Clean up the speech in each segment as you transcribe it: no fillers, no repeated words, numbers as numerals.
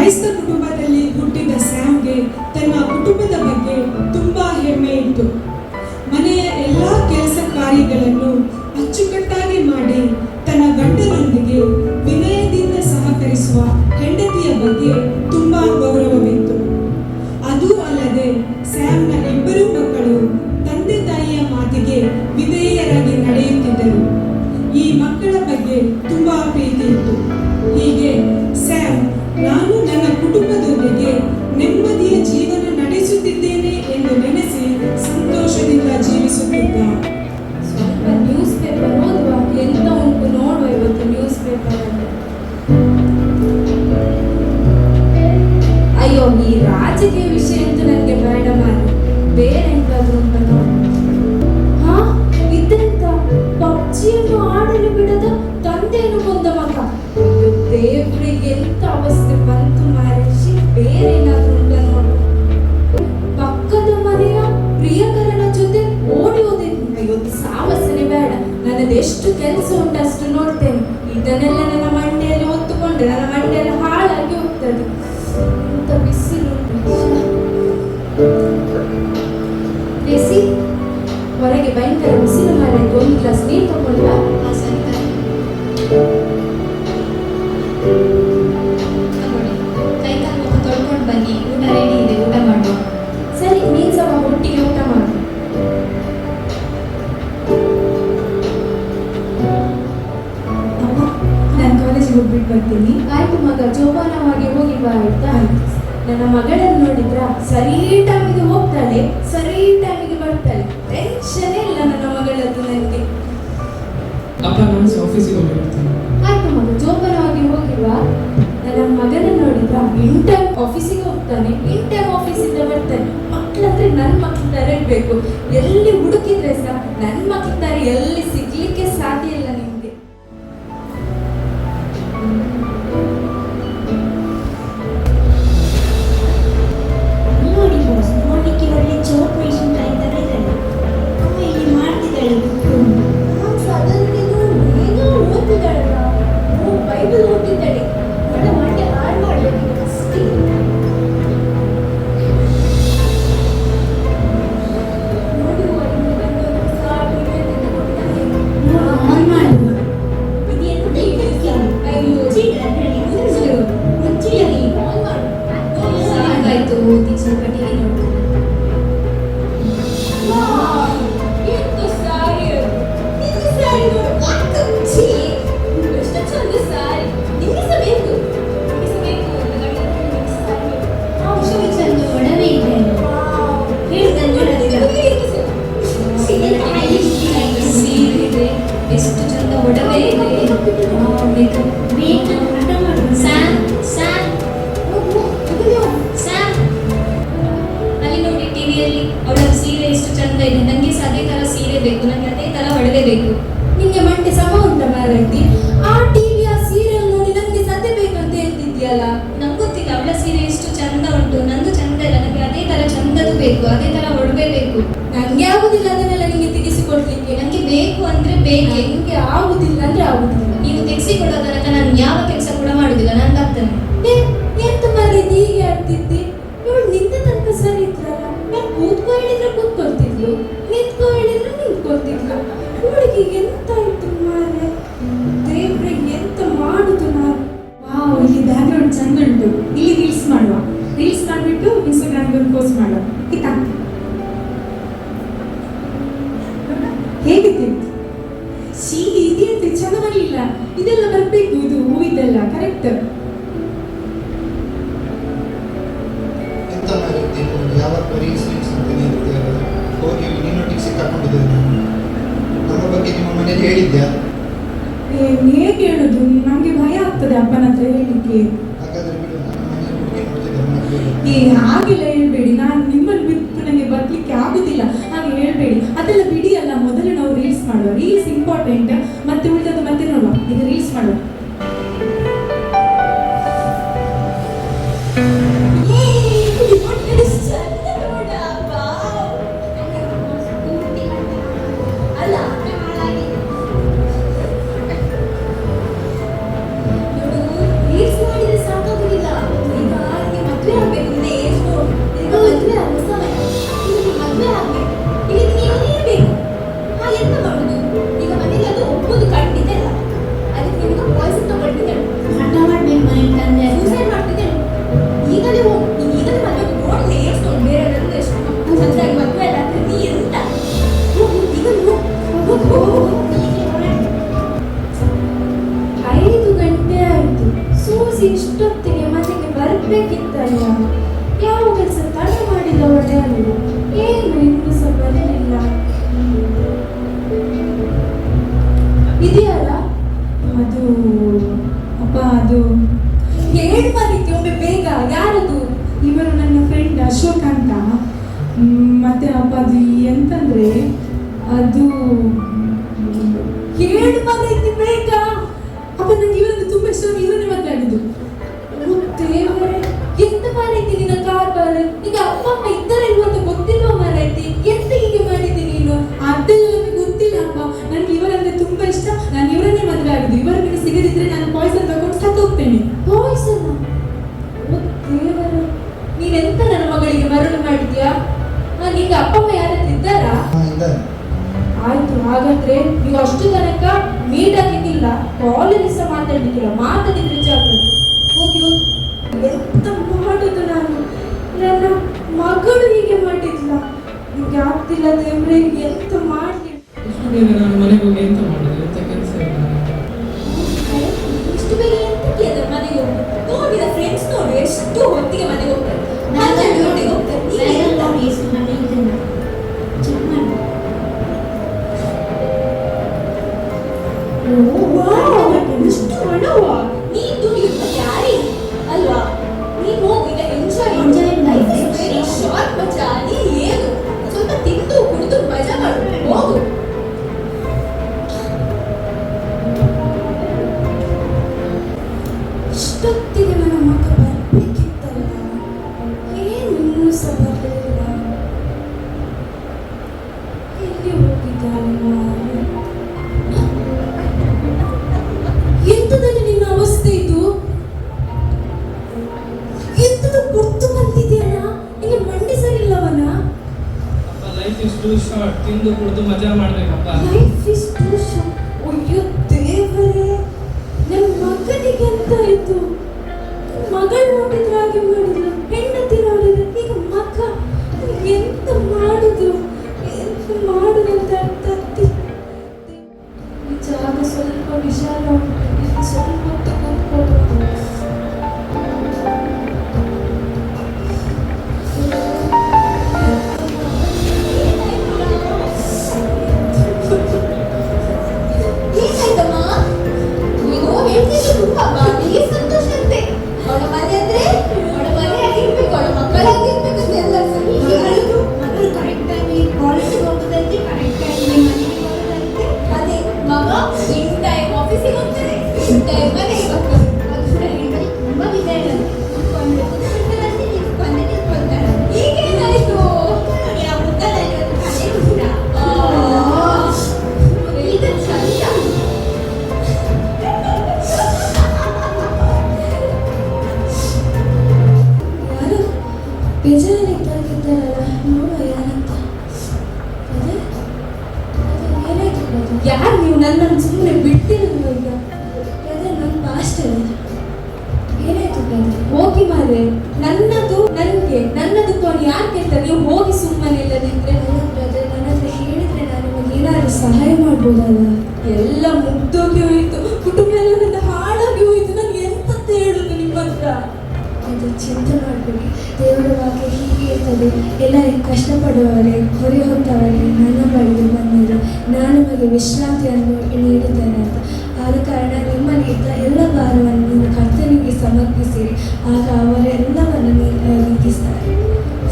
ಕ್ರೈಸ್ತ ಕುಟುಂಬದಲ್ಲಿ ಹುಟ್ಟಿದ ಸ್ಯಾಮ್ಗೆ ತನ್ನ ಕುಟುಂಬದ ಬಗ್ಗೆ ತುಂಬಾ ಹೆಮ್ಮೆ ಇತ್ತು. ಮನೆಯ ಎಲ್ಲ ಕೆಲಸ ಕಾರ್ಯಗಳನ್ನು ಅಚ್ಚುಕಟ್ಟಾಗಿ ಮಾಡಿ ತನ್ನ ಗಂಡನೊಂದಿಗೆ ವಿನಯದಿಂದ ಸಹಕರಿಸುವ ಹೆಂಡತಿಯ ಬಗ್ಗೆ ತುಂಬಾ ಗೌರವವಿತ್ತು. ಅದೂ ಅಲ್ಲದೆ ಸ್ಯಾಮ್ನ ಇಬ್ಬರು ಮಕ್ಕಳು ತಂದೆ ತಾಯಿಯ ಮಾತಿಗೆ ವಿಧೇಯರಾಗಿ ನಡೆಯುತ್ತಿದ್ದರು. ಈ ಮಕ್ಕಳ ಬಗ್ಗೆ ತುಂಬಾ ಪ್ರೀತಿ ಇತ್ತು. ಹೀಗೆ ಸ್ಯಾಮ್ ನಾನು ನನ್ನ ಕುಟುಂಬದೊಂದಿಗೆ ನೆಮ್ಮದಿಯ ಜೀವನ ನಡೆಸುತ್ತಿದ್ದೇನೆ ಎಂದು ನೆನೆಸಿ ಸಂತೋಷದಿಂದ ಜೀವಿಸುತ್ತಿದ್ದ. ಸ್ವಲ್ಪ ನ್ಯೂಸ್ ಪೇಪರ್ ಓದುವ, ಎಂತ ಉಂಟು ನೋಡುವ ಇವತ್ತು ನ್ಯೂಸ್ ಪೇಪರ್ ಅಲ್ಲಿ. ಅಯ್ಯೋ, ಈ ರಾಜಕೀಯ ವಿಷಯ ಅಂತೂ ನನಗೆ ಬೇಡ ಮಾರಿ, ಬೇರೆ ಎಂತಾದ್ರೂ ಉಂಟ ನೋಡಿ. ಹಾ, ಇದೆಂತ ಪಬ್ಜಿಯನ್ನು ಆಡಲು ಬಿಡದ ತಂದೆಯನ್ನು ಕೊಂದ ಮಗ. ದೇವ್ರಿಗೆ ಎಂತ ಅವಸ್ಥೆ ಬಂತು ಮಾರೇಶಿ, ಬೇರೆ ಏನಾದ್ರೂ ಉಂಟ ನೋಡು. ಪಕ್ಕದ ಮನೆಯ ಪ್ರಿಯಕರನ ಜೊತೆ ಓಡಿ ಹೋದಿದ್ನಿ. ಇವತ್ತು ಸಾವಸನೆ ಬೇಡ, ನನ್ನದೆಷ್ಟು ಕೆಲಸ ಉಂಟು ಅಷ್ಟು ನೋಡ್ತೇನೆ. ಇದನ್ನೆಲ್ಲ ನನ್ನ ಮಂಡೆಯಲ್ಲಿ ಹೊತ್ತುಕೊಂಡ್ರೆ ನನ್ನ ಮಂಡೆಯಲ್ಲಿ ಹಾಳಾಗಿ ಹೋಗ್ತದೆ. ಎಂತ ಬಿಸಿಲು ಬೇಸಿ, ಹೊರಗೆ ಭಯಂಕರ ಬಿಸಿಲು ಮಾರಾಯ್ತು. ಒಂದು ಗ್ಲಾಸ್ ನೀರು ತಗೊಂಡ್ವಾ? ಕೈಕಾಲು ಮುಖ ತೊಳ್ಕೊಂಡು ಬನ್ನಿ, ಊಟ ರೆಡಿ ಇದೆ, ಊಟ ಮಾಡುವ. ಸರಿ, ನೀನ್ ಸಹ ಒಟ್ಟಿಗೆ ಊಟ ಮಾಡು. ಅಮ್ಮ, ನಾನು ಕಾಲೇಜಿಗೆ ಹೋಗ್ಬಿಟ್ಟು ಬರ್ತೀನಿ. ಆಯ್ತು ಮಗ, ಜೋಪಾನವಾಗಿ ಹೋಗಿ ಬಾ ಆಯ್ತಾ? ನನ್ನ ಮಗಳನ್ನು ನೋಡಿದ್ರ ಸರಿ ಟೈಮಿಗೆ ಹೋಗ್ತಾಳೆ, ಸರಿ ಟೈಮಿಗೆ ಬರ್ತಾಳೆ. ಟೆನ್ಷನ್ ಇಲ್ಲ ನನ್ನ ಮಗಳದ್ದು ನನಗೆ. ಅಪ್ಪ, ನಾನು ಆಫೀಸಿಗೆ ಹೋಗ್ಬಿಡ್ತೀನಿ. ಆಯ್ತು ಮಗ, ಜೋಪಾನವಾಗಿ ಹೋಗಿಲ್ವಾ? ನನ್ನ ಮಗನ ನೋಡಿದ್ರ ಇನ್ ಟೈಮ್ ಆಫೀಸಿಗೆ ಹೋಗ್ತಾನೆ, ಇನ್ ಟೈಮ್ ಆಫೀಸಿಂದ ಬರ್ತಾನೆ. ಮಕ್ಕಳಂದ್ರೆ ನನ್ನ ಮಕ್ಕಳ ತರ ಇರ್ಬೇಕು. ಎಲ್ಲಿ ಹುಡುಕಿದ್ರೆ ಸಹ ನನ್ನ ಮಕ್ಕಳ ತರ ಎಲ್ಲಿ ಸಿಗ್ಲಿಕ್ಕೆ ಸಾಧ್ಯ ಇಲ್ಲ ನಿಮ್ಗೆ. ನೋಡಿ ಬಾಸ್, ನೋಡ್ಲಿಕ್ಕೆ ಒಳ್ಳೆ ಜಾಬ್ ಮೆಣಸಿನಕಾಯಿ ತರ ಇದ್ದಾಳೆ. ಅಮ್ಮ ಇಲ್ಲಿ ಮಾಡ್ತಿದ್ದಾಳೆ ಕೂತ್ಕೊಂಡು. ಏನೋ ಓದ್ತಿದ್ದಾಳಲ್ಲ, ಬೈಬಲ್ ಓದ್ತಿದ್ದಾಳೆ. ಒಳ್ಳೆ ಮಂಡೆ ಹಾಳು ಮಾಡ್ಬೇಕು ಅಷ್ಟೇ. ಸಾಕಾಯ್ತು, ಓದಿ ಸ್ವಲ್ಪ ಟಿವಿ ನೋಡ್ತೀನಿ. ಒಡವೆ ಇದೆ ಸೀರೆ ಇದೆ, ಎಷ್ಟು ಚಂದ ಒಡವೆ ಇದೆ. ಸ್ಯಾಮ್, ಸ್ಯಾಮ್, ಸ್ಯಾಮ್, ಅಲ್ಲಿ ನೋಡಿ ಟಿವಿಯಲ್ಲಿ ಅವಳ ಸೀರೆ ಎಷ್ಟು ಚಂದ ಇದೆ. ನನಗೆ ಸಹ ಅದೇ ತರ ಸೀರೆ ಬೇಕು, ನನಗೆ ಅದೇ ತರ ಒಡವೆ ಬೇಕು. ನಿಂಗೆ ಮಂಟೆ ಸಮ ಉಂಟ ಮಾರೈತಿ? ಆ ಟಿವಿಯ ಸೀರಿಯಲ್ ನೋಡಿ ನನಗೆ ಸದ್ಯ ಬೇಕಂತ ಹೇಳ್ತಿದ್ಯಲ್ಲ. ನಂಗೆ ಗೊತ್ತಿಲ್ಲ, ಅವಳ ಸೀರೆ ಎಷ್ಟು ಚಂದ ಉಂಟು, ನಂದು ಚಂದ ಇಲ್ಲ. ನನಗೆ ಅದೇ ತರ ಚಂದದು ಬೇಕು, ಅದೇ ತರ ಒಡವೆ ಬೇಕು. ನಂಗೆ ಆಗುದಿಲ್ಲ ಅದನ್ನೆಲ್ಲ ನಿಂಗೆ ತೆಗೆಸಿಕೊಡ್ಲಿಕ್ಕೆ. ನನಗೆ ಬೇಕು ಅಂದ್ರೆ ಬೇಕೆ. ನಿಂಗೆ ಆಗುದಿಲ್ಲ ಅಂದ್ರೆ ಆಗುದಿಲ್ಲ. ನೀವು ತೆಗೆಸಿಕೊಡೋ ತನಕ ನಾನು ಯಾವ ಕೆಲಸ ಕೂಡ ಮಾಡುದಿಲ್ಲ. ನಾನು ಬರ್ತೇನೆ. ಎಂತ ಮಾರೈತಿ ಹೀಗೆ ಆಡ್ತಿದ್ದಿ? ಇವಳು ನಿಂತ ತನಕ ಸರಿ ಇದ್ರಲ್ಲ. ನಾನು ಕೂತ್ಕೊ ಹೇಳಿದ್ರೆ ಕೂತ್ಕೊಳ್ತಿದ್ಲು, ನಿಂತ್ಕೊ ಹೇಳಿದ್ರೆ ನಿಂತ್ಕೊಳ್ತಿದ್ಲು. ಹುಡುಗಿಗೆ ಎಂತ ಆಯ್ತು ಮಾರೆ? ದೇವ್ರೆ, ಎಂತ ಮಾಡುದು ನಾನು? ವಾವ್, ಇಲ್ಲಿ ಬ್ಯಾಕ್ಗ್ರೌಂಡ್ ಚಂದ ಉಂಟು. ಇಲ್ಲಿ ರೀಲ್ಸ್ ಮಾಡುವ. ರೀಲ್ಸ್ ಮಾಡ್ಬಿಟ್ಟು ಇನ್ಸ್ಟಾಗ್ರಾಮ್ಗೆ ಒಂದು ಪೋಸ್ಟ್ ಮಾಡುವ ಆಯ್ತಾ? ಹೇಗಿತ್ತು? ಇದೆಯಂತ ಚಂದ ಬರಲಿಲ್ಲ. ಇದೆಲ್ಲ ಬರ್ಬೇಕು, ಇದು ಹೂವಿದೆಲ್ಲ ಕರೆಕ್ಟ್. ಎಂತ ಮಾಡಿದ್ದೆ ಯಾವತ್ತು ರೀಲ್ಸ್ ಅಂತಾನೆ ಇರ್ತೀಯಲ್ಲ, ಹೋಗಿ ನಿನ್ನೊಟ್ಟಿಗೆ ಸಿಕ್ಕಾಕೊಂಡಿದ್ದೇನೆ. ನಮ್ಮ ಬಗ್ಗೆ ನಿಮ್ಮ ಮನೇಲಿ ಹೇಳಿದ್ಯಾ? ಹೇಗೆ ಹೇಳುದು? ನಮ್ಗೆ ಭಯ ಆಗ್ತದೆ ಅಪ್ಪನ ಹತ್ರ ಹೇಳಿಕ್ಕೆ. ಹಾಗಾದ್ರೆ ಬಿಡು, ನಮ್ಮ ಮನೆ ಹುಡುಗಿ ನೋಡ್ತಿದ್ದೆ. ಹಾಗೆಲ್ಲ ಹೇಳ್ಬೇಡಿ. ನಾನು ನಿಮ್ಮನ್ನು ಬಿಟ್ಟು ನನಗೆ ಬರ್ಲಿಕ್ಕೆ ಆಗುದಿಲ್ಲ, ಹಾಗೆ ಹೇಳ್ಬೇಡಿ. ಅದೆಲ್ಲ ಬಿಡಿ. ಅಲ್ಲ, ಮೊದಲು ನಾವು ರೀಲ್ಸ್ ಮಾಡುವ. ರೀಲ್ಸ್ ಇಂಪಾರ್ಟೆಂಟ್, ಮತ್ತೆ ಉಳಿದದ್ದು ಮತ್ತೆ ನೋಡುವ. ಈಗ ರೀಲ್ಸ್ ಮಾಡುವ. ರೀಲ್ಸ್ ಮಾಡಿದ್ರೆ ಸಾಕಾಗುದಿಲ್ಲ. ಈಗ ಬರ್ಬೇಕಿತ್ತಲ್ಲ. ಯಾವ ಕೆಲಸ ತಡ ಮಾಡಿಲ್ಲ ಒಳ್ಳೆಯದು. ಏನು ಇನ್ನೂ ಸಹ ಬರಲಿಲ್ಲ. ಇದೆಯಲ್ಲ ಅದು ಅಪ್ಪ, ಅದು ಹೇಳಿ ಮಾಡಿದ್ದೆ ಒಮ್ಮೆ ಬೇಗ. ಯಾರದು? ಇವರು ನನ್ನ ಫ್ರೆಂಡ್ ಅಶೋಕ್ ಅಂತ. ಮತ್ತೆ ಅಪ್ಪ ಅದು ಎಂತಂದ್ರೆ ಅದು ಹೇಳಿ ಮಾಡಿದ್ದೆ ಬೇಗ. ಅಪ್ಪ ನಂಗೆ ಇವರದ್ದು ತುಂಬ ಇಷ್ಟ, ಇವರನ್ನೇ ಮಾತಾಡಿದ್ದು. ದೇವರೇ, ಎಂತ ಮಾರೈತಿ ನಿನ್ನ ಕಾರ್ಬಾರ್? ಈಗ ಅಪ್ಪ ಅಮ್ಮ ಇದ್ದಾರೆ ಇಲ್ವ ಅಂತ ಗೊತ್ತಿಲ್ವ ಮಾರೈತಿ? ಎಂತ ಹೀಗೆ ಮಾಡಿದ್ದಿ ನೀನು? ಅದೆಲ್ಲ ನನಗೆ ಗೊತ್ತಿಲ್ಲ ಅಪ್ಪ. ನನಗೆ ಇವರಂದ್ರೆ ತುಂಬ ಇಷ್ಟ, ನಾನು ಇವರನ್ನೇ ಮದುವೆ ಆಗುದು. ಇವರ ಮೇಲೆ ಸಿಗದಿದ್ರೆ ನಾನು ಪಾಯ್ಸನ್ ತಗೊಂಡು ಸತ್ತು ಹೋಗ್ತೇನೆ. ಪಾಯ್ಸನ್? ದೇವರೇ, ನೀನೆಂತ ನನ್ನ ಮಗಳಿಗೆ ಮರಳು ಮಾಡಿದ್ಯಾ? ಈಗ ಅಪ್ಪ ಅಮ್ಮ ಯಾರಾದ್ರೂ ಇದ್ದಾರಾ? ಇದ್ದಾರೆ. ಆಯ್ತು, ಹಾಗಾದ್ರೆ ನೀವು ಅಷ್ಟು ತನಕ ಮೀಟ್ ಆಗಿದ್ದಿಲ್ಲ, ಕಾಲಲ್ಲಿ ಸಹ ಮಾತಾಡ್ಲಿಕ್ಕಿಲ್ಲ. ಮಾತಾಡಿದ್ರೆ ಜಾಗ್ರತೆ. ಹೋಗಿ ಹೋಗಿ. ಎಂತ ಮಾಡುದು ನಾನು? ನನ್ನ ಮಗಳು ಹೀಗೆ ಮಾಡಿದ್ಲ. ನಿಮ್ಗೆ ಆಗ್ತಿಲ್ಲ ದೇವ್ರೆ, ಎಂತ ಮಾಡ್ಲಿ? ಇಷ್ಟು ಬೇಗ ನಾನು ಮನೆಗೆ ಹೋಗಿ ಎಂತ ಮಾಡೋದು? ಎಂತ ಕೆಲಸ ಇಲ್ಲ. ಇಷ್ಟು ಬೇಗ ಎಂತಕ್ಕೆ ಅದರ ಮನೆಗೆ ಹೋಗ್ತಾರೆ? ನೋಡಿದ ಫ್ರೆಂಡ್ಸ್ ನೋಡಿ ಎಷ್ಟು ಹೊತ್ತಿಗೆ ಮನೆಗೆ ಹೋಗ್ತಾರೆ. ನೋಡಿ ಹೋಗ್ತಾರೆ. ಎಷ್ಟು ಮನೆ ಇದೆ ಚೆಕ್ ಮಾಡಿ. ಇಷ್ಟು ಹಣವಾ? ನೀನ್ ದುಡಿಯುತ್ತ ಯಾರೇ ಅಲ್ವಾ? ನೀನ್ ಹೋಗಿ ಈಗ enjoy life is very short ಮಚ್ಚ. ನೀನ್ ಏನು ಸ್ವಲ್ಪ ತಿಂದು ಕುಡಿದು ಮಜಾ ಮಾಡು, ಹೋಗು. ಇಷ್ಟೊತ್ತಿಗೆ ನನ್ನ ಮಗ ಬರ್ಬೇಕಿತ್ತಲ್ಲ, ಏನು ಇನ್ನೂ ಸಹ ಬರಲಿಲ್ಲ. ಎಲ್ಲಿ ಹೋಗಿದ್ದಾನೆ? ಎಂತದಲ್ಲಿ ನಿನ್ನ ಅವಸ್ಥೆ ಇದು? ಎಂತದು ಗುರ್ತು ಬಂದಿದೆಯಲ್ಲ? ನಿಂಗೆ ಮಂಡಿ ಸರಿಲ್ಲವನ? ಅಪ್ಪ, ಲೈಫ್ ಇಸ್ ಟೂ ಶಾರ್ಟ್. ತಿಂದು ಕುಡಿದು ಮಜಾ ಮಾಡ್ಬೇಕಪ್ಪ. Life is two short. ಅಯ್ಯೋ ದೇವರೇ, ನನ್ನ ಮಗನಿಗೆ ಎಂತ ಆಯ್ತು? ಮಗಳು ನೋಡಿದ್ರೆ ಹಾಗೆ ಮಾಡಿದ್ರು, ಹೆಂಡತಿ ನೋಡಿದ್ರೆ ಈಗ ಮಗ. ಎಂತ ಮಾಡುದು ಅಂತ ಅರ್ಥ ಆಗ್ತಿಲ್ಲ. ಈ ಜಾಗ ಸ್ವಲ್ಪ ವಿಶಾಲ ಉಂಟು, ಇಲ್ಲಿ ಸ್ವಲ್ಪ ಹೊತ್ತು ಕೂತ್ಕೊಳ್ಳೋದು. ಏನಾಯ್ತಮ್ಮ? ನೀನು ಹೇಳ್ತಿದ್ದು ತುಂಬಾ ಬಾಡಿಗೆ ಸಂತೋಷ ಅಂತೆ. ಅವಳ ಮನೆ ಅಂದ್ರೆ ಅವಳ ಮನೆ ಆಗಿರ್ಬೇಕು, ಅವಳ ಮಕ್ಕಳಾಗಿರ್ಬೇಕು ಅಂತ ಎಲ್ಲ ಮಗಳು ಕರೆಕ್ಟ್ ಆಗಿ ಕಾಲೇಜಿಗೆ ಹೋಗೋದಂತೆ, ಕರೆಕ್ಟ್ ಆಗಿ ಮನೆಗೆ ಬರೋದಂತೆ. ಅದೇ ಮಗ ಇನ್ ಟೈಮ್ ಆಫೀಸಿಗೆ ಹೋಗ್ತಾನೆ, ಇನ್ ಟೈಮ್ ಮನೆಗೆ ಬರ್ತಾನೆ. ಅದು ಕೂಡ ಹೆಣ್ಣಲ್ಲಿ ತುಂಬ ವಿಧ ಇರೋದು. ಕುತ್ಕೊಂಡ್ರೆ ನಿಂತ್ಕೊಂತಾರೆ. ಈಗೇನಾಯ್ತು? ನೋಡಿ ಆ ಮುಖದಲ್ಲಿ ಒಂದು ಕಲೆ ಕೂಡ. ಈಗ ಚಂದ. ಯಾರು ಬೇಜಾರಲ್ಲಿ ಇದ್ದಾಗಿದ್ದಾರಲ್ಲ, ನೋಡುವ ಯಾರಂತ. ಅದೇ ಏನಾಯ್ತು? ಯಾರು ನೀವು? ನನ್ನನ್ನು ಸುಮ್ಮನೆ ಬಿಟ್ಟಿರಲ್ವ ಈಗ? ಅದೇ ನನ್ನ ಮಾಸ್ಟರ್. ಏನಾಯ್ತು ಬ್ರದರ್? ಹೋಗಿ ಮಾರೆ, ನನ್ನದು ನನಗೆ, ನನ್ನದು ಕೊಂಡು ಯಾರು ಕೇಳ್ತಾರೆ? ನೀವು ಹೋಗಿ ಸುಮ್ಮನೆ ಇಲ್ಲದಿದ್ರೆ. ಬ್ರದರ್, ನನ್ನ ಹತ್ರ ಹೇಳಿದ್ರೆ ನಾನು ನಿಮಗೆ ಏನಾದ್ರು ಸಹಾಯ ಮಾಡ್ಬೋದಲ್ಲ? ಎಲ್ಲ ಮುಗ್ದೋಗಿ ಹೋಯಿತು, ಕುಟುಂಬ ಎಲ್ಲ ನನ್ನ ಹಾಳಾಗಿ ಹೋಯಿತು. ನನಗೆ ಎಂತಂತ ಹೇಳುದು ನಿಮ್ಮ ಹತ್ರ? ಅದು ಚಿಂತೆ ಮಾಡಬೇಡಿ, ದೇವರ ವಾಕ್ಯ ಹೀಗೆ ಇರ್ತದೆ. ಎಲ್ಲ ಕಷ್ಟಪಡುವವರೇ, ಹೊರೆ ಹೊತ್ತವರೇ ನನ್ನ ಬಳಿಗೆ ಬಂದಿರು, ನಾನು ನಿಮಗೆ ವಿಶ್ರಾಂತಿಯನ್ನು ನೀಡಿದ್ದೇನೆ ಅಂತ. ಆದ ಕಾರಣ ನಿಮ್ಮಲ್ಲಿದ್ದ ಎಲ್ಲ ಭಾರವನ್ನು ನೀವು ಕರ್ತನಿಗೆ ಸಮರ್ಪಿಸಿರಿ, ಆಗ ಅವರೆಲ್ಲವನ್ನು ನೀಗಿಸ್ತಾರೆ.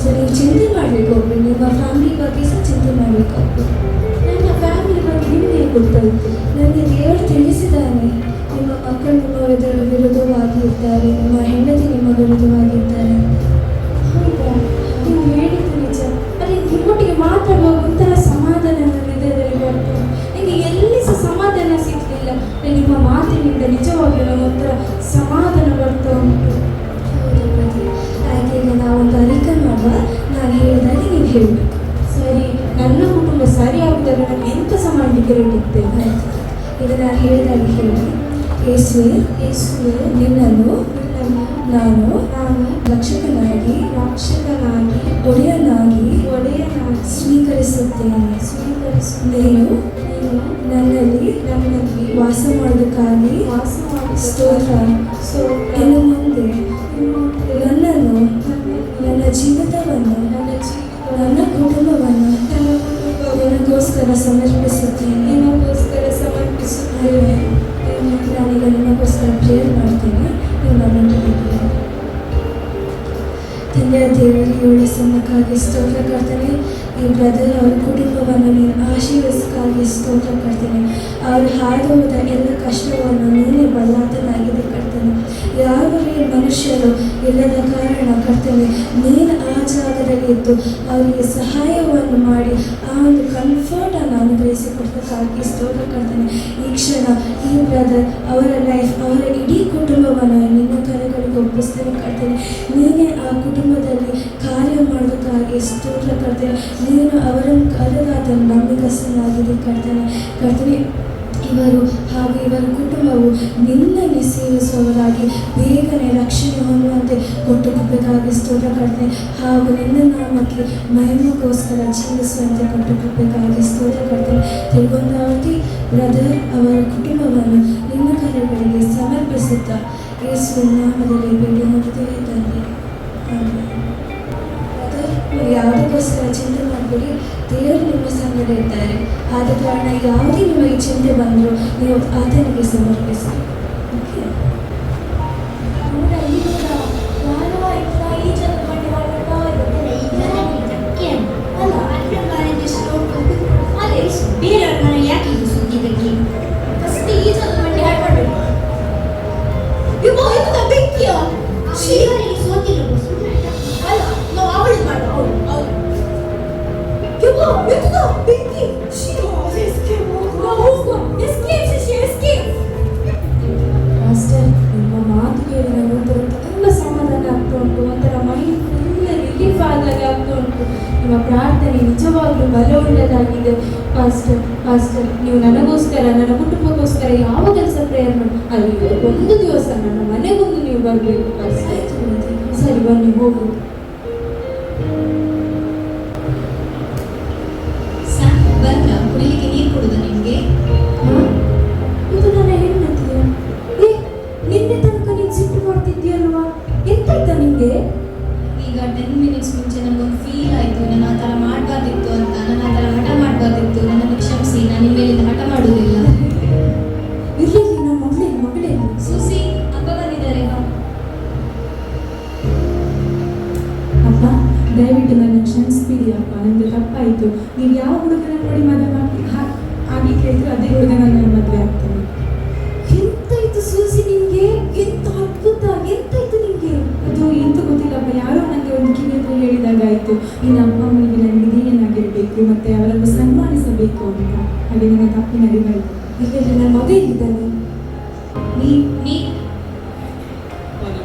ಸೊ ನೀವು ಚಿಂತೆ ಮಾಡಬೇಕಾಗ್ಬೋದು, ನಿಮ್ಮ ಫ್ಯಾಮಿಲಿ ಬಗ್ಗೆ ಸಹ ಚಿಂತೆ ಮಾಡಬೇಕಾಗ್ಬೋದು. ನನ್ನ ಫ್ಯಾಮಿಲಿ ಬಗ್ಗೆ ನಿಮಗೆ ಗೊತ್ತಾಯಿತು. ನನಗೆ ದೇವರು ತಿಳಿಸಿದ್ದಾನೆ, ನಿಮ್ಮ ಮಕ್ಕಳು ನಿಮ್ಮ ವಿರುದ್ಧವಾಗಿ ಇದ್ದಾರೆ, ನಿಮ್ಮ ಹೆಂಡತಿ ನಿಮ್ಮ ವಿರುದ್ಧವಾಗಿದ್ದಾರೆ. ಹೌದಾ? ನೀವು ಹೇಳಿದ್ದು ನಿಜ. ಅದೇ ನಿಮ್ಮೊಟ್ಟಿಗೆ ಮಾತಾಡುವಾಗ ಒಂಥರ ಸಮಾಧಾನ ನನ್ನ ಹೃದಯದಲ್ಲಿ ಬರ್ತು. ನನಗೆ ಎಲ್ಲಿ ಸಹ ಸಮಾಧಾನ ಸಿಗಲಿಲ್ಲ. ನಿಮ್ಮ ಮಾತಿನಿಂದ ನಿಜವಾಗ್ಲೂ ಒಂಥರ ಸಮಾಧಾನ ಬರ್ತಾ ಉಂಟು. ಹೌದಾ ಪ್ರತಿ? ಆಯ್ತು, ಈಗ ನಾವೊಂದು ಅರಿಕೆ ಮಾಡುವ. ನಾನು ಹೇಳಿದಾಗೆ ನೀವು ಹೇಳಬೇಕು. ಸರಿ, ನನ್ನ ಕುಟುಂಬ ಸರಿ ಆಗುದಾಗ ನಾನು ಎಂತ ಸಹ ಮಾಡಲಿಕ್ಕೆ ರೆಡಿದ್ದೇನೆ. ಆಯ್ತು, ಈಗ ನಾನು ಹೇಳಿದಾಗೆ ಹೇಳಿ. ಯೇಸುವೆ, ನಿನ್ನನ್ನು ನಾನು ರಕ್ಷಕನಾಗಿ ಒಡೆಯನಾಗಿ ಸ್ವೀಕರಿಸುತ್ತೇನೆ. ನೀನು ನನ್ನಲ್ಲಿ ವಾಸ ಮಾಡೋದಕ್ಕಾಗಿ ಸ್ತೋತ್ರ. ಇನ್ನು ಮುಂದೆ ಅಮೂಲ್ಯ ದೇವರಿಗೆ ಉಳಿಸೋದಕ್ಕಾಗಿ ಸ್ತೋತ್ರ ಕರ್ತನೆ. ಈ ಬ್ರದರ್ ಅವ್ರ ಕುಟುಂಬವನ್ನು ನೀನು ಆಶೀರ್ವದಿಸಕ್ಕಾಗಿ ಸ್ತೋತ್ರ ಕರ್ತನೆ. ಅವರು ಹಾದು ಹೋದ ಎಲ್ಲ ಕಷ್ಟವನ್ನು ನೀನೇ ಬಲಾತನಾಗಿದೆ ಕರ್ತನೆ. ಯಾವರೇ ಮನುಷ್ಯರು ಇಲ್ಲದ ಕಾರಣ ಕರ್ತನೆ ನೀನು ಆ ಜಾಗದಲ್ಲಿ ಇದ್ದು ಅವರಿಗೆ ಸಹಾಯವನ್ನು ಮಾಡಿ ಆ ಒಂದು ಕಂಫರ್ಟನ್ನು ಅನುಗ್ರಹಿಸಿಕೊಡೋದಕ್ಕಾಗಿ ಸ್ತೋತ್ರ ಕರ್ತನೆ. ಈ ಕ್ಷಣ ಈ ಬ್ರದರ್ ಅವರ ಲೈಫ್ ಅವರ ಇಡೀ ಕುಟುಂಬವನ್ನು ನಿನ್ನ ಕರೆಗಳಿಗೆ ಒಪ್ಪಿಸ್ತೇನೆ ಕರ್ತನೆ. ನೀನೇ ಆ ಕುಟುಂಬದಲ್ಲಿ ಕಾರ್ಯ ಮಾಡೋದಕ್ಕಾಗಿ ಸ್ತೋತ್ರ ಕರ್ತನೆ. ನೀನು ಅವರನ್ನು ಕರೆದಾದ ನಂಬಿಕಸ್ಥನಾಗಿದೆ ಕರ್ತನೆ. ಇವರು ಹಾಗೂ ಇವರ ಕುಟುಂಬವು ನಿನ್ನನ್ನು ಸೇವಿಸುವವರಾಗಿ ಬೇಗನೆ ರಕ್ಷಣೆ ಹೊಂದುವಂತೆ ಕೊಟ್ಟುಕೊಡಬೇಕಾಗಿ ಸ್ತೋತ್ರ ಕರ್ತನೆ. ಹಾಗೂ ನಿನ್ನ ನಾಮಕ್ಕೆ ಮಹಿಮೆಗೋಸ್ಕರ ಜೀವಿಸುವಂತೆ ಕೊಟ್ಟುಕೊಡಬೇಕಾಗಿ ಸ್ತೋತ್ರ ಕರ್ತನೆ. ತಿರುಗೊಂದಾವತಿ ಬ್ರದರ್ ಅವರ ಕುಟುಂಬವನ್ನು ನಿನ್ನ ಕರೆಗಳಿಗೆ ಸಮರ್ಪಿಸುತ್ತಾ ಯೇಸುವಿನ ನಾಮದಲ್ಲಿ ಬೇಡಿ ಹೊಂದುತ್ತೇವೆ ತಂದೆ. ನೀವು ಯಾವುದಕ್ಕೋಸ್ಕರ ಚಿಂತೆ ಮಾಡಬೇಡಿ, ದೇವರು ನಿಮ್ಮ ಸಂಗಡ ಇದ್ದಾರೆ. ಆದ ಕಾರಣ ಯಾವುದೇ ನಿಮಗೆ ಚಿಂತೆ ಬಂದರೂ ನೀವು ಆತನಿಗೆ ಸಮರ್ಪಿಸಿ. ಓಕೆ, ಬೇರೆಯವ್ರ ಮನೆ ಯಾಕೆ ಇದು ಸುದ್ದಿ ಬಗ್ಗೆ ಫಸ್ಟ್ ಈ ಜನ ಮಂಡಿ ಹಾಳು ಮಾಡಬೇಡಿ. ಎಂತ ಬೆಂಕಿಯ ಸೋತಿಲ್ಲ ಅಲ್ಲ, ನಾವು ಅವಳಿಗೆ ಮಾಡುವ ಅವಳು ಎಂತ ಬೆಂಕಿ. ಮಾಸ್ಟರ್, ನಿಮ್ಮ ಮಾತು ಕೇಳಿ ನನಗೊಂಥರ ತುಂಬ ಸಮಾಧಾನ ಆಗ್ತಾ ಉಂಟು. ಒಂಥರ ಮೈಂಡ್ ಫುಲ್ ರಿಲೀಫ್ ಆದಾಗ ಆಗ್ತಾ ಉಂಟು. ನಿಮ್ಮ ಪ್ರಾರ್ಥನೆ ನಿಜವಾಗ್ಲೂ ಬಲವುಳ್ಳದಾಗಿದೆ ಪಾಸ್ಟರ್. ನೀವು ನನಗೋಸ್ಕರ ನನ್ನ ಕುಟುಂಬಕ್ಕೋಸ್ಕರ ಯಾವ ಕೆಲಸ ಪ್ರೇಯರ್ ಮಾಡಿ ಅಲ್ಲಿ ಒಂದು ದಿವಸ ನನ್ನ ಮನೆಗೊಂದು ನೀವು ಬರಬೇಕು ಪಾಸ್ಟರ್. ಸರಿ, ಬನ್ನಿ ಹೋಗು. ಬಂದ್ರ ಕುಡಿಲಿಕ್ಕೆ ನೀರು ಕೊಡುದ ನಿಮ್ಗೆ? ಇದು ನನ್ನ ಹೆಣ್ಣತ್ತಿದೆ. ನಿನ್ನೆ ತನಕ ನೀನು ಸಿಟ್ಟು ಮಾಡ್ತಿದ್ಯಲ್ವಾ? ಎಂತಾಯ್ತಾ ನಿಂಗೆ? ಈಗ 10 minutes ಮುಂಚೆ ನನಗೊಂದು ಫೀಲ್ ಆಯ್ತು, ನಾನು ಆ ಥರ ಮಾಡಬಾರ್ದಿತ್ತು ಅಂತ. ನಾನು ಆ ಥರ ಹಠ ಮಾಡಬಾರ್ದಿತ್ತು. ನನ್ನನ್ನು ಕ್ಷಮಿಸಿ, ನಾನು ನಿಮ್ಮೇಲಿಂದ ಹಠ ಮಾಡುವುದಿಲ್ಲ. ಇರ್ಲಿ, ನಮ್ಮ ಮಗಳೇ ಸುಸಿ ಅಪ್ಪ ಬಂದಿದ್ದಾರೆ. ಅಪ್ಪ, ದಯವಿಟ್ಟು ನನ್ನ ಕ್ಷಮಿಸ್ಬಿಡಿ ಅಪ್ಪ, ನನಗೆ ತಪ್ಪಾಯಿತು. ನೀವು ಯಾವ ಹುಡುಗನ ನೋಡಿ ಮದುವೆ ಆಗಲಿಕ್ಕೆ ಇದ್ರು ಅದೇ ಹುಡುಗನ ನಾನು ಮದುವೆ ಆಗ್ತೇನೆ. ಎಂತಾಯ್ತು ಸೂಸಿ ನಿಂಗೆ? ಎಂತ ಅದ್ಭುತ! ಎಂತಾಯ್ತು ನಿಂಗೆ? ಅದು ಎಂತ ಗೊತ್ತಿಲ್ಲಪ್ಪ, ಯಾರೋ ನನಗೆ ಒಂದು ಕಿವಿ ಹತ್ರ ಹೇಳಿದಾಗಾಯಿತು, ನಿನ್ನ ಅಪ್ಪ ಅಮ್ಮನಿಗೆ ನನಗೆ ಹಿರಿಯನಾಗಿರಬೇಕು ಮತ್ತು ಅವರನ್ನು ಸನ್ಮಾನಿಸಬೇಕು ಅಂತ. ಹಾಗೆ ನನ್ನ ತಪ್ಪಿನ ಅರಿವಾಯಿತು. ಈಗ ನನ್ನ ಮಗ ಇದ್ದಾನೆ. ನೀ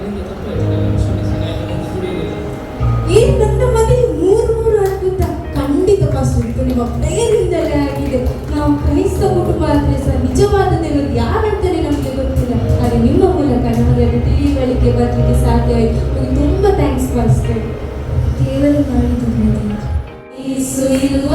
ನಿಮಗೆ ತಪ್ಪಾಯ್ತು, ನಾನು ಕ್ಷಮಿಸಿ, ನಾನು ಮುಂದೆ ಕುಡಿಯುವುದಿಲ್ಲ. ಏನ್ ನನ್ನ ಮನೇಲಿ ಮೂರು ಅದ್ಭುತ ಖಂಡಿತ ಪಾಸ್ಟರ್. ಇದು ನಿಮ್ಮ ಪ್ರೇಯರಿಂದಲೇ ಆಗಿದೆ. ನಾವು ಕ್ರೈಸ್ತ ಕುಟುಂಬ ಆದರೆ ಸಹ ನಿಜವಾದ ದೇವರು ಯಾರಂತಾನೆ ನಮಗೆ ಗೊತ್ತಿಲ್ಲ. ಆದರೆ ನಿಮ್ಮ ಮೂಲಕ ನಮಗೆ ಅದು ತಿಳಿವಳಿಕೆ ಬರಲಿಕ್ಕೆ ಸಾಧ್ಯ ಆಯಿತು. ನಿಮಗೆ ತುಂಬ ಥ್ಯಾಂಕ್ಸ್ ಪಾಸ್ಟರ್. ದೇವರು ಮಾಡಿದ್ದು ಯೇಸು ಇರುವ